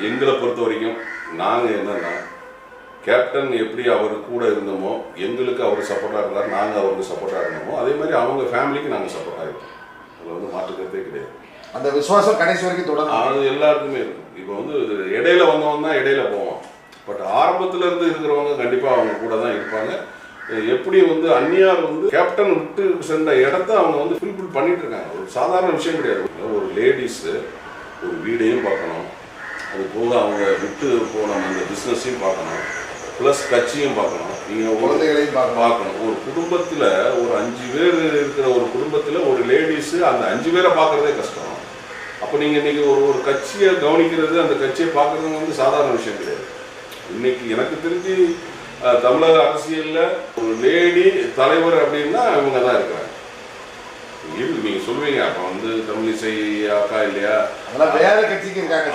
எங்களை பொறுத்த வரைக்கும் நாங்கள் என்னன்னா கேப்டன் எப்படி அவர் கூட இருந்தோமோ எங்களுக்கு அவர் சப்போர்ட்டாக இருந்தார், நாங்கள் அவருக்கு சப்போர்ட்டாக இருந்தோமோ அதே மாதிரி அவங்க ஃபேமிலிக்கு நாங்கள் சப்போர்ட்டாக இருக்கோம். அதில் வந்து மாற்றுக்கிறதே கிடையாது. அந்த விசுவாசம் கடைசி வரைக்கும் தொடரும். அது எல்லாருக்குமே இருக்கும். இப்போ வந்து இடையில வந்தவங்க தான் இடையில போவோம். பட் ஆரம்பத்தில் இருந்து இருக்கிறவங்க கண்டிப்பாக அவங்க கூட தான் இருப்பாங்க. எப்படி வந்து அந்நியார் வந்து கேப்டன் விட்டு சென்ற இடத்த அவங்க வந்து ஃபுல்ஃபில் பண்ணிட்டு இருக்காங்க. ஒரு சாதாரண விஷயம் கிடையாது. ஒரு லேடிஸு ஒரு வீடையும் பார்க்கணும், அது போக அவங்க விட்டு போன அந்த பிஸ்னஸையும் பார்க்கணும், ப்ளஸ் கட்சியும் பார்க்கணும், நீங்கள் குழந்தைகளையும் பார்க்கணும். ஒரு குடும்பத்தில் ஒரு 5 பேர் இருக்கிற ஒரு குடும்பத்தில் ஒரு லேடிஸு அந்த 5 பேரை பார்க்குறதே கஷ்டம். அப்போ நீங்கள் இன்றைக்கி ஒரு கட்சியை கவனிக்கிறது, அந்த கட்சியை பார்க்குறது வந்து சாதாரண விஷயம் கிடையாது. இன்றைக்கி எனக்கு தெரிஞ்சு தமிழக அரசியலில் ஒரு லேடி தலைவர் அப்படின்னா இவங்க தான் இருக்கிறாங்க. நீங்கள் சொல்வீங்க அப்போ வந்து தமிழிசை அக்கா இல்லையா, அதெல்லாம் வேற கட்சிக்கு இருக்காங்க.